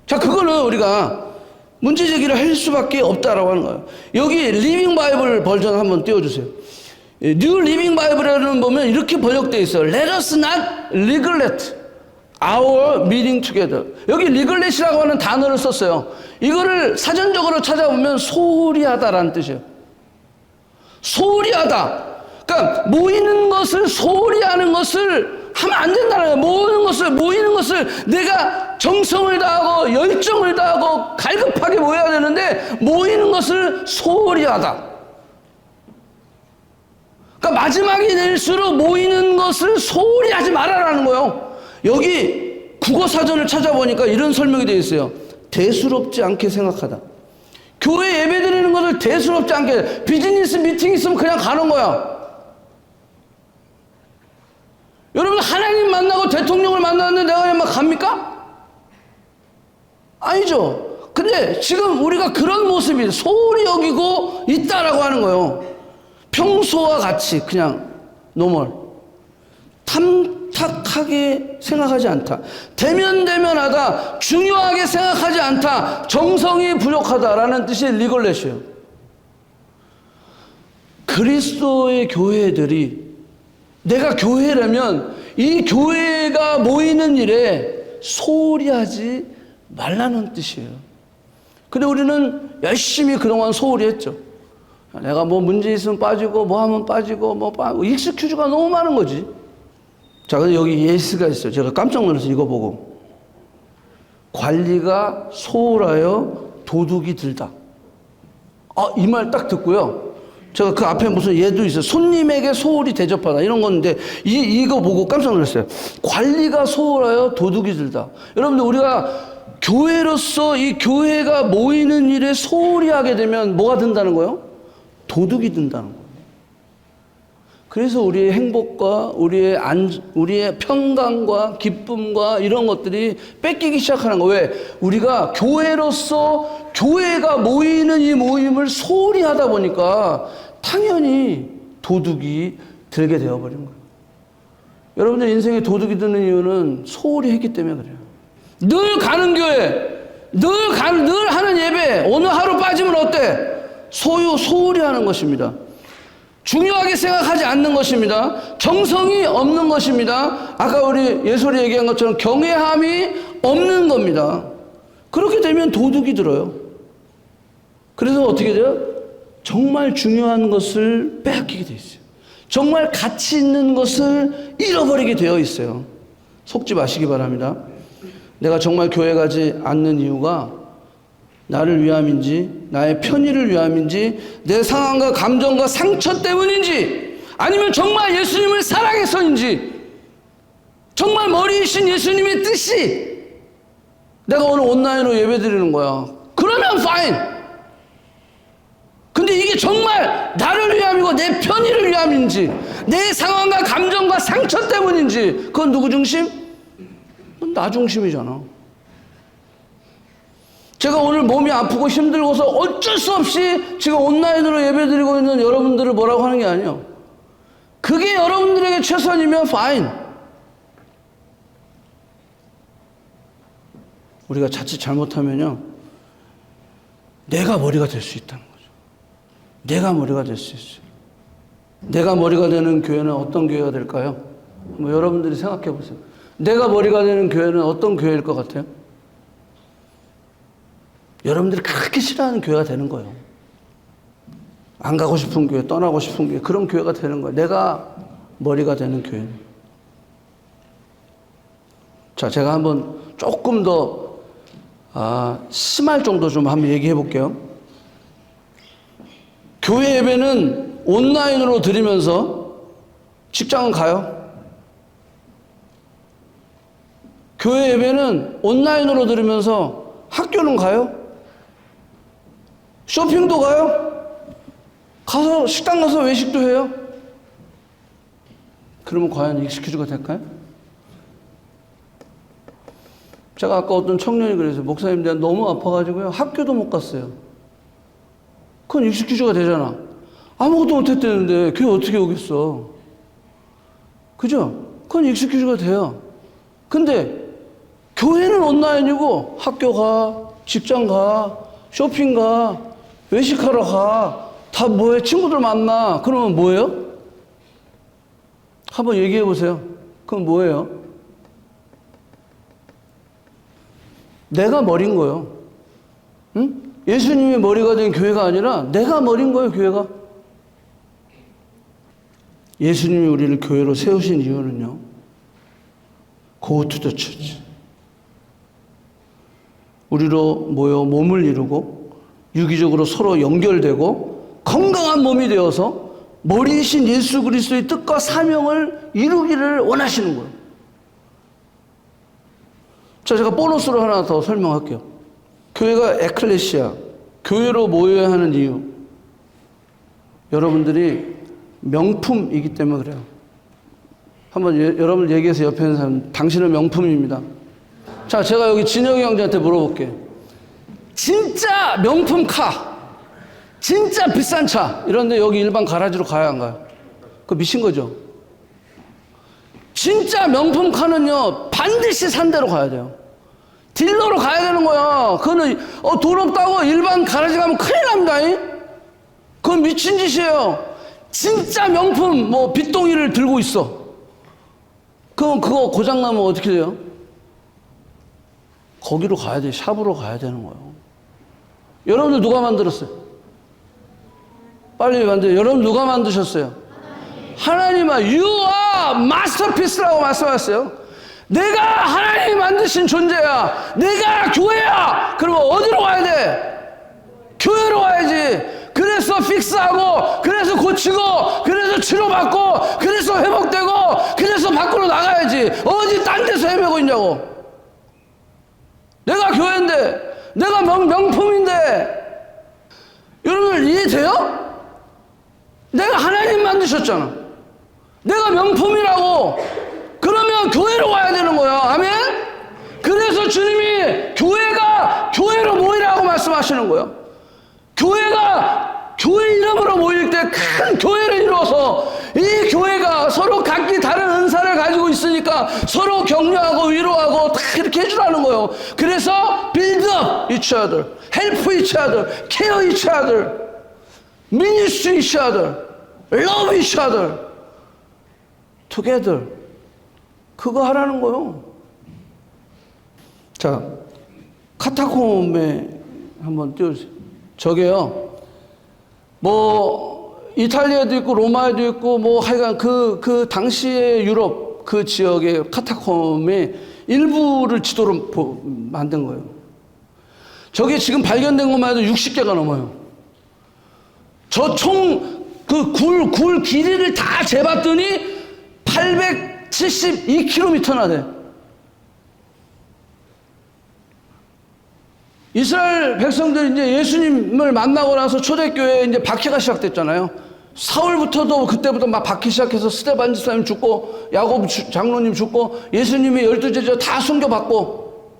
자, 그거는 우리가 문제 제기를 할 수밖에 없다라고 하는 거예요. 여기 리빙 바이블 버전 한번 띄워주세요. 뉴 리빙 바이블에는 보면 이렇게 번역되어 있어요. Let us not neglect our meeting together. 여기 neglect이라고 하는 단어를 썼어요. 이거를 사전적으로 찾아보면 소홀히 하다라는 뜻이에요. 소홀히 하다. 그러니까 모이는 것을 소홀히 하는 것을 하면 안 된다는 거예요. 모이는 것을 내가 정성을 다하고 열정을 다하고 갈급하게 모여야 되는데 모이는 것을 소홀히 하다. 그러니까 마지막이 될수록 모이는 것을 소홀히 하지 말아라는 거예요. 여기 국어사전을 찾아보니까 이런 설명이 되어 있어요. 대수롭지 않게 생각하다. 교회 예배 드리는 것을 대수롭지 않게, 비즈니스 미팅 있으면 그냥 가는 거야. 여러분, 하나님 만나고 대통령을 만났는데 내가 그냥 막 갑니까? 아니죠. 근데 지금 우리가 그런 모습이 소홀히 여기고 있다라고 하는 거예요. 평소와 같이 그냥 노멀. 탐탁하게 생각하지 않다. 대면대면하다. 중요하게 생각하지 않다. 정성이 부족하다라는 뜻의 리걸렛이에요. 그리스도의 교회들이, 내가 교회라면 이 교회가 모이는 일에 소홀히 하지 말라는 뜻이에요. 근데 우리는 열심히 그동안 소홀히 했죠. 내가 뭐 문제 있으면 빠지고 뭐 하면 빠지고 뭐 빠지고 익스큐즈가 너무 많은 거지. 자, 근데 여기 예스가 있어요. 제가 깜짝 놀라서 이거 보고. 관리가 소홀하여 도둑이 들다. 이 말 딱 듣고요. 제가 그 앞에 무슨 예도 있어요. 손님에게 소홀히 대접하다. 이런 건데, 이거 보고 깜짝 놀랐어요. 관리가 소홀하여 도둑이 들다. 여러분들, 우리가 교회로서 이 교회가 모이는 일에 소홀히 하게 되면 뭐가 든다는 거예요? 도둑이 든다는 거예요. 그래서 우리의 행복과 우리의 평강과 기쁨과 이런 것들이 뺏기기 시작하는 거예요. 왜? 우리가 교회로서 교회가 모이는 이 모임을 소홀히 하다 보니까 당연히 도둑이 들게 되어버린 거예요. 여러분들 인생에 도둑이 드는 이유는 소홀히 했기 때문에 그래요. 늘 가는 교회, 늘 하는 예배, 오늘 하루 빠지면 어때? 소홀히 하는 것입니다. 중요하게 생각하지 않는 것입니다. 정성이 없는 것입니다. 아까 우리 예솔이 얘기한 것처럼 경외함이 없는 겁니다. 그렇게 되면 도둑이 들어요. 그래서 어떻게 돼요? 정말 중요한 것을 빼앗기게 돼 있어요. 정말 가치 있는 것을 잃어버리게 되어 있어요. 속지 마시기 바랍니다. 내가 정말 교회 가지 않는 이유가 나를 위함인지, 나의 편의를 위함인지, 내 상황과 감정과 상처 때문인지, 아니면 정말 예수님을 사랑해서인지, 정말 머리이신 예수님의 뜻이 내가 오늘 온라인으로 예배드리는 거야. 그러면 fine. 근데 이게 정말 나를 위함이고 내 편의를 위함인지, 내 상황과 감정과 상처 때문인지, 그건 누구 중심? 나 중심이잖아. 제가 오늘 몸이 아프고 힘들고서 어쩔 수 없이 지금 온라인으로 예배드리고 있는 여러분들을 뭐라고 하는 게 아니에요. 그게 여러분들에게 최선이면 fine. 우리가 자칫 잘못하면요, 내가 머리가 될 수 있다는 거죠. 내가 머리가 될 수 있어요. 내가 머리가 되는 교회는 어떤 교회가 될까요? 뭐 여러분들이 생각해 보세요. 내가 머리가 되는 교회는 어떤 교회일 것 같아요? 여러분들이 그렇게 싫어하는 교회가 되는 거예요. 안 가고 싶은 교회, 떠나고 싶은 교회, 그런 교회가 되는 거예요. 내가 머리가 되는 교회. 자, 제가 한번 조금 더 심할 정도 좀 한번 얘기해 볼게요. 교회 예배는 온라인으로 드리면서 직장은 가요? 교회 예배는 온라인으로 들으면서 학교는 가요? 쇼핑도 가요? 가서 식당 가서 외식도 해요? 그러면 과연 익스큐즈가 될까요? 제가 아까 어떤 청년이 그래서 목사님 내가 너무 아파가지고요 학교도 못 갔어요. 그건 익스큐즈가 되잖아. 아무것도 못했다는데 교회 어떻게 오겠어? 그죠? 그건 익스큐즈가 돼요. 근데 교회는 온라인이고 학교 가, 직장 가, 쇼핑 가, 외식하러 가, 다 뭐해? 친구들 만나. 그러면 뭐예요? 한번 얘기해 보세요. 그건 뭐예요? 내가 머린 거예요. 응? 예수님이 머리가 된 교회가 아니라 내가 머린 거예요, 교회가. 예수님이 우리를 교회로 세우신 이유는요. Go to the church. 우리로 모여 몸을 이루고 유기적으로 서로 연결되고 건강한 몸이 되어서 머리이신 예수 그리스도의 뜻과 사명을 이루기를 원하시는 거예요. 자, 제가 보너스로 하나 더 설명할게요. 교회가 에클레시아, 교회로 모여야 하는 이유. 여러분들이 명품이기 때문에 그래요. 한번 여러분 얘기해서 옆에 있는 사람, 당신은 명품입니다. 자, 제가 여기 진영이 형제한테 물어볼게요. 진짜 명품 카, 진짜 비싼 차, 이런데 여기 일반 가라지로 가야 안 가요? 그거 미친 거죠? 진짜 명품 카는요, 반드시 산 데로 가야 돼요. 딜러로 가야 되는 거야. 그거는, 돈 없다고 일반 가라지 가면 큰일 납니다. 그건 미친 짓이에요. 진짜 명품, 빗동이를 들고 있어. 그럼 그거 고장나면 어떻게 돼요? 거기로 가야 돼. 샵으로 가야 되는 거예요. 여러분들 누가 만들었어요? 빨리 만들어요. 여러분 누가 만드셨어요? 하나님아, You are masterpiece라고 말씀하셨어요. 내가 하나님이 만드신 존재야. 내가 교회야. 그러면 어디로 가야 돼? 교회로 가야지. 그래서 픽스하고, 그래서 고치고, 그래서 치료받고, 그래서 회복되고, 그래서 밖으로 나가야지. 어디 딴 데서 헤매고 있냐고. 내가 교회인데, 내가 명품인데, 여러분 이해돼요? 내가 하나님 만드셨잖아. 내가 명품이라고. 그러면 교회로 가야 되는 거야. 아멘? 그래서 주님이 교회가 교회로 모이라고 말씀하시는 거예요. 교회가 교회 이름으로 모일 때 큰 교회를 이루어서 이 교회가 서로 각기 다른 은사를 가지고 있으니까 서로 격려하고 위로하고 다 이렇게 해주라는 거예요. 그래서 build up each other, help each other, care each other, minister each other, love each other, together. 그거 하라는 거예요. 자, 카타콤에 한번 띄워주세요. 저게요, 이탈리아도 있고, 로마에도 있고, 하여간 그 당시의 유럽 그 지역의 카타콤의 일부를 지도로 만든 거예요. 저게 지금 발견된 것만 해도 60개가 넘어요. 저 총 굴 길이를 다 재봤더니 872km나 돼. 이스라엘 백성들이 이제 예수님을 만나고 나서 초대교회에 이제 박해가 시작됐잖아요. 사울부터도 그때부터 막 박히 시작해서 스데반 집사님 죽고, 야곱 장로님 죽고, 예수님의 12제자 다 순교받고.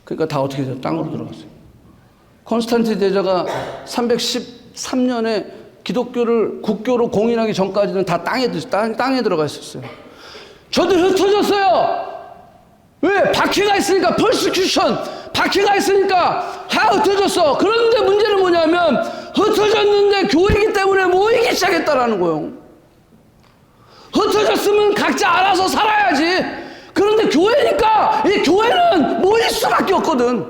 그러니까 다 어떻게 돼요? 땅으로 들어갔어요. 콘스탄틴 대제가 313년에 기독교를 국교로 공인하기 전까지는 다 땅에 들어가 있었어요. 저도 흩어졌어요. 왜? 박해가 있으니까, persecution, 박해가 있으니까 다 흩어졌어. 그런데 문제는 뭐냐면, 흩어졌는데 교회이기 때문에 모이기 시작했다라는 거예요. 흩어졌으면 각자 알아서 살아야지. 그런데 교회니까 이 교회는 모일 수밖에 없거든.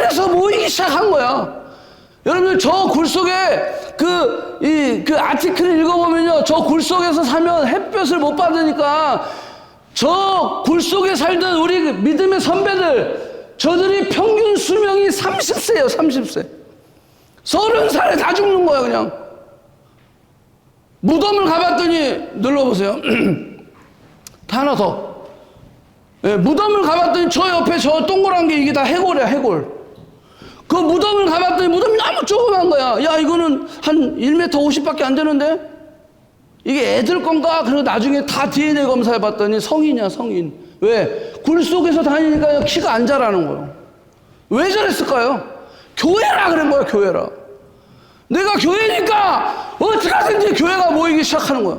그래서 모이기 시작한 거야. 여러분들 저 굴 속에 그 아티클을 읽어보면요. 저 굴 속에서 살면 햇볕을 못 받으니까 저 굴 속에 살던 우리 믿음의 선배들, 저들이 평균 수명이 30세예요, 30세. 30살에 다 죽는 거야, 그냥. 무덤을 가봤더니, 눌러보세요. 하나 더. 예, 무덤을 가봤더니 저 옆에 저 동그란 게 이게 다 해골이야, 해골. 그 무덤을 가봤더니 무덤이 너무 조그만 거야. 야, 이거는 한 1m 50밖에 안 되는데? 이게 애들 건가? 그리고 나중에 다 DNA 검사해봤더니 성인이야, 성인. 왜? 굴 속에서 다니니까 키가 안 자라는 거예요. 왜 저랬을까요? 교회라 그런 거야, 교회라. 내가 교회니까 어떻게든지 교회가 모이기 시작하는 거야.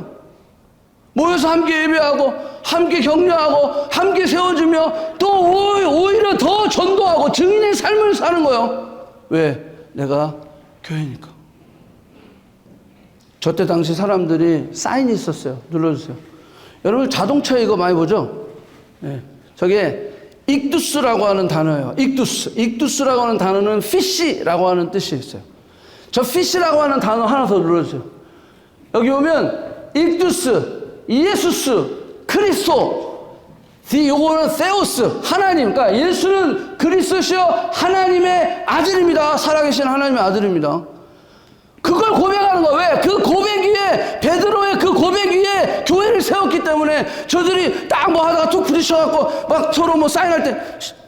모여서 함께 예배하고, 함께 격려하고, 함께 세워주며, 또 오히려 더 전도하고 증인의 삶을 사는 거예요. 왜? 내가 교회니까. 저 때 당시 사람들이 사인이 있었어요. 눌러주세요. 여러분 자동차 이거 많이 보죠? 네. 저게 익두스라고 하는 단어예요. 익두스. 익두스라고 하는 단어는 피쉬라고 하는 뜻이 있어요. 저 피쉬라고 하는 단어 하나 더 눌러주세요. 여기 오면 익두스, 이에수스, 크리스토, 요거는 세우스, 하나님. 그러니까 예수는 그리스도시요 하나님의 아들입니다. 살아계신 하나님의 아들입니다. 그걸 고백하는 거야. 왜? 그 고백 위에, 베드로의 그 고백 위에 교회를 세웠기 때문에 저들이 딱 뭐 하다가 툭 부딪혀갖고 막 서로 뭐 사인할 때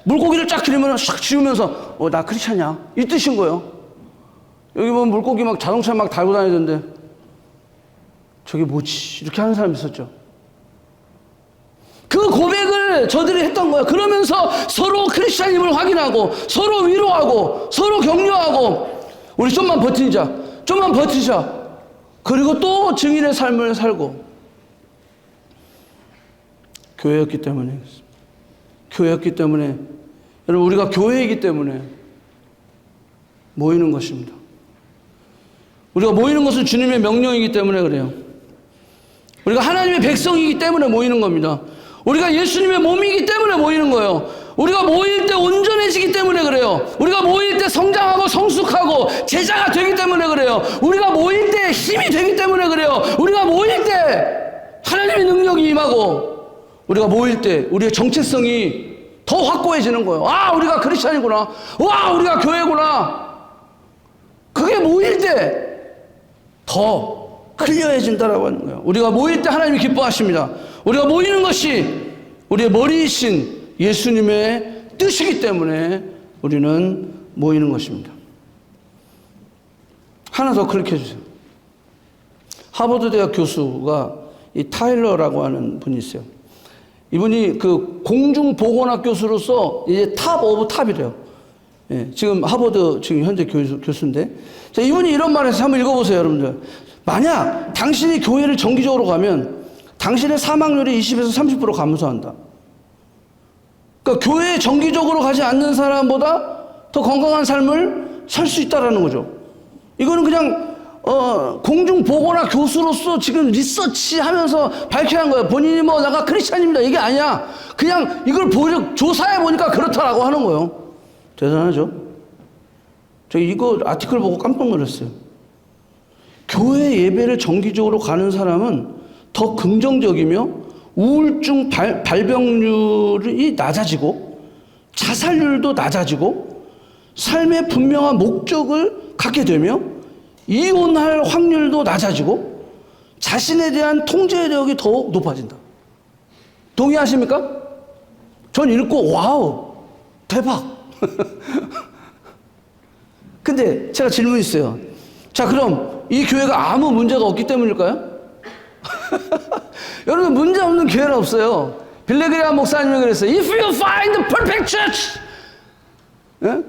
물고기를 쫙 기르면 샥 지우면서 나 크리스찬이야. 이 뜻인 거예요. 여기 보면 물고기 막 자동차 막 달고 다니던데 저게 뭐지? 이렇게 하는 사람이 있었죠. 그 고백을 저들이 했던 거예요. 그러면서 서로 크리스찬임을 확인하고 서로 위로하고 서로 격려하고 우리 좀만 버티자. 좀만 버티자. 그리고 또 증인의 삶을 살고. 교회였기 때문에. 교회였기 때문에. 여러분 우리가 교회이기 때문에 모이는 것입니다. 우리가 모이는 것은 주님의 명령이기 때문에 그래요. 우리가 하나님의 백성이기 때문에 모이는 겁니다. 우리가 예수님의 몸이기 때문에 모이는 거예요. 우리가 모일 때 온전해지기 때문에 그래요. 우리가 모일 때 성장하고 성숙하고 제자가 되기 때문에 그래요. 우리가 모일 때 힘이 되기 때문에 그래요. 우리가 모일 때 하나님의 능력이 임하고 우리가 모일 때 우리의 정체성이 더 확고해지는 거예요. 아, 우리가 크리스찬이구나. 와, 우리가 교회구나. 그게 모일 때 더 클리어해진다라고 하는 거예요. 우리가 모일 때 하나님이 기뻐하십니다. 우리가 모이는 것이 우리의 머리이신 예수님의 뜻이기 때문에 우리는 모이는 것입니다. 하나 더 클릭해 주세요. 하버드 대학 교수가 이 타일러라고 하는 분이 있어요. 이분이 그 공중보건학 교수로서 이제 탑 오브 탑이래요. 예, 지금 하버드 지금 현재 교수인데, 자, 이분이 이런 말해서 한번 읽어보세요, 여러분들. 만약 당신이 교회를 정기적으로 가면 당신의 사망률이 20에서 30% 감소한다. 그러니까 교회에 정기적으로 가지 않는 사람보다 더 건강한 삶을 살 수 있다라는 거죠. 이거는 그냥 공중보건학 교수로서 지금 리서치하면서 밝혀야 한 거예요. 본인이 뭐 내가 크리스찬입니다 이게 아니야. 그냥 이걸 조사해 보니까 그렇다라고 하는 거예요. 대단하죠? 저 이거 아티클 보고 깜짝 놀랐어요. 교회 예배를 정기적으로 가는 사람은 더 긍정적이며 우울증 발병률이 낮아지고 자살률도 낮아지고 삶의 분명한 목적을 갖게 되며 이혼할 확률도 낮아지고 자신에 대한 통제력이 더 높아진다. 동의하십니까? 전 읽고 와우 대박. 근데 제가 질문이 있어요. 자, 그럼 이 교회가 아무 문제가 없기 때문일까요? 여러분, 문제 없는 교회는 없어요. 빌레그리아 목사님이 그랬어요. If you find the perfect church, 예?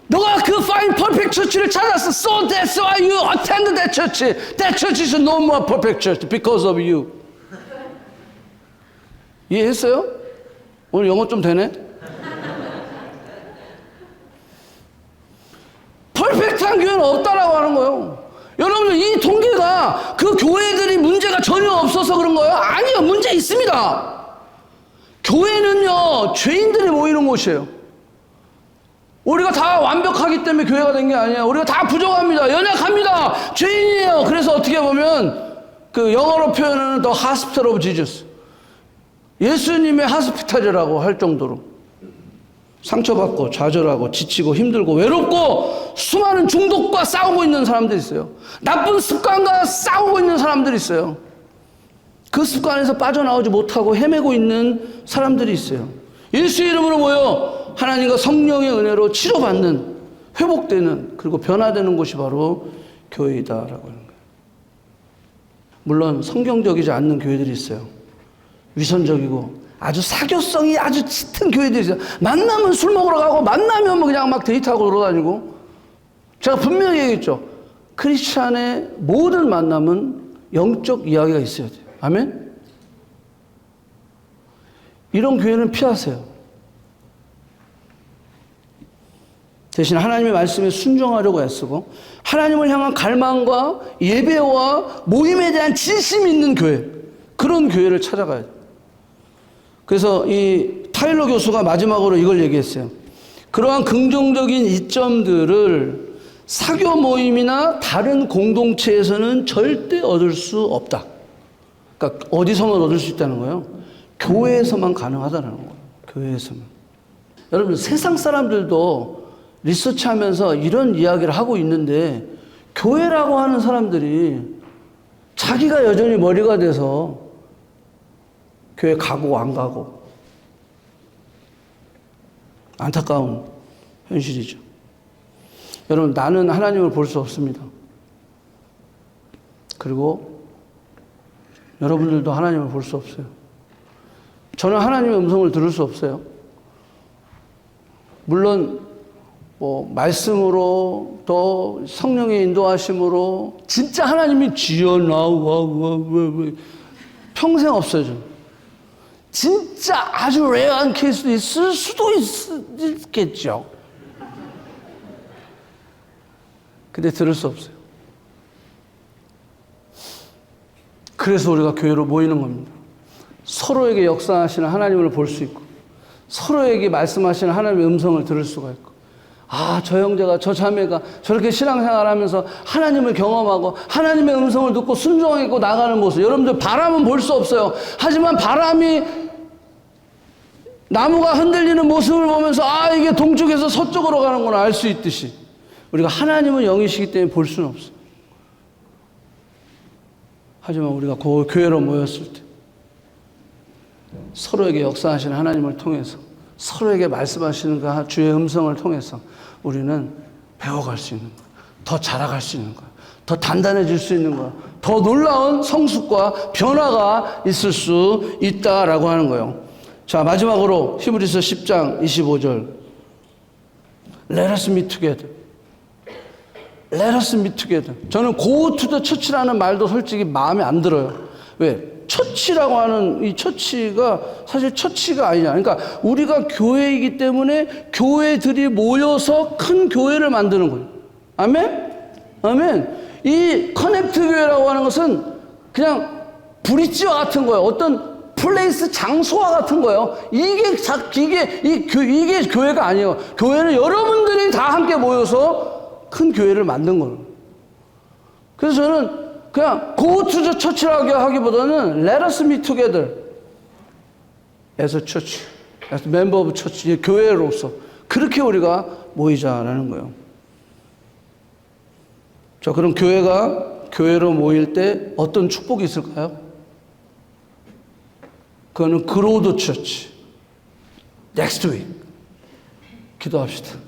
너가 그 find perfect church를 찾았어. So that's why you attend that church. That church is no more perfect church because of you. 이해했어요? 오늘 영어 좀 되네? 퍼펙트한 교회는 없다라고 하는 거예요. 여러분들, 이 통계가 그 교회들이 문제가 전혀 없어서 그런 거예요? 아니요, 문제 있습니다. 교회는요, 죄인들이 모이는 곳이에요. 우리가 다 완벽하기 때문에 교회가 된 게 아니에요. 우리가 다 부족합니다. 연약합니다. 죄인이에요. 그래서 어떻게 보면 그 영어로 표현하는 The Hospital of Jesus. 예수님의 하스피탈이라고 할 정도로 상처받고 좌절하고 지치고 힘들고 외롭고 수많은 중독과 싸우고 있는 사람들이 있어요. 나쁜 습관과 싸우고 있는 사람들이 있어요. 그 습관에서 빠져나오지 못하고 헤매고 있는 사람들이 있어요. 예수 이름으로 모여 하나님과 성령의 은혜로 치료받는, 회복되는, 그리고 변화되는 곳이 바로 교회이다라고 하는 거예요. 물론 성경적이지 않는 교회들이 있어요. 위선적이고 아주 사교성이 아주 짙은 교회들이 있어요. 만나면 술 먹으러 가고 만나면 뭐 그냥 막 데이트하고 돌아다니고. 제가 분명히 얘기했죠. 크리스찬의 모든 만남은 영적 이야기가 있어야 돼요. 아멘? 이런 교회는 피하세요. 대신 하나님의 말씀에 순종하려고 애쓰고 하나님을 향한 갈망과 예배와 모임에 대한 진심이 있는 교회, 그런 교회를 찾아가야 돼요. 그래서 이 타일러 교수가 마지막으로 이걸 얘기했어요. 그러한 긍정적인 이점들을 사교 모임이나 다른 공동체에서는 절대 얻을 수 없다. 그러니까 어디서만 얻을 수 있다는 거예요? 교회에서만 가능하다는 거예요. 교회에서만. 여러분, 세상 사람들도 리서치하면서 이런 이야기를 하고 있는데 교회라고 하는 사람들이 자기가 여전히 머리가 돼서 교회 가고 안 가고 안타까운 현실이죠. 여러분, 나는 하나님을 볼 수 없습니다. 그리고 여러분들도 하나님을 볼 수 없어요. 저는 하나님의 음성을 들을 수 없어요. 물론 뭐 말씀으로 또 성령의 인도하심으로 진짜 하나님이 지어나와 평생 없어요. 저는. 진짜 아주 레어한 케이스도 있을 수도 있겠죠. 근데 들을 수 없어요. 그래서 우리가 교회로 모이는 겁니다. 서로에게 역사하시는 하나님을 볼 수 있고 서로에게 말씀하시는 하나님의 음성을 들을 수가 있고, 아, 저 형제가 저 자매가 저렇게 신앙생활하면서 하나님을 경험하고 하나님의 음성을 듣고 순종하고 나가는 모습. 여러분들 바람은 볼 수 없어요. 하지만 바람이 나무가 흔들리는 모습을 보면서 아, 이게 동쪽에서 서쪽으로 가는구나 알 수 있듯이 우리가 하나님은 영이시기 때문에 볼 수는 없어요. 하지만 우리가 그 교회로 모였을 때 서로에게 역사하시는 하나님을 통해서 서로에게 말씀하시는 그 주의 음성을 통해서 우리는 배워갈 수 있는 거예요. 더 자라갈 수 있는 거예요. 더 단단해질 수 있는 거예요. 더 놀라운 성숙과 변화가 있을 수 있다라고 하는 거예요. 자, 마지막으로 히브리서 10장 25절. Let us meet together. Let us meet together. 저는 go to the church라는 말도 솔직히 마음에 안 들어요. 왜? 처치라고 하는 이 처치가 사실 처치가 아니냐. 그러니까 우리가 교회이기 때문에 교회들이 모여서 큰 교회를 만드는 거예요. 아멘? 아멘. 이 커넥트 교회라고 하는 것은 그냥 브릿지와 같은 거예요. 어떤 플레이스 장소와 같은 거예요. 이게 교회가 아니에요. 교회는 여러분들이 다 함께 모여서 큰 교회를 만든 거예요. 그래서 저는 그냥 go to the church라고 하기보다는 let us meet together as a church, as a member of church, 교회로서 그렇게 우리가 모이자라는 거예요. 자, 그럼 교회가 교회로 모일 때 어떤 축복이 있을까요? 그거는 grow the church. Next week 기도합시다.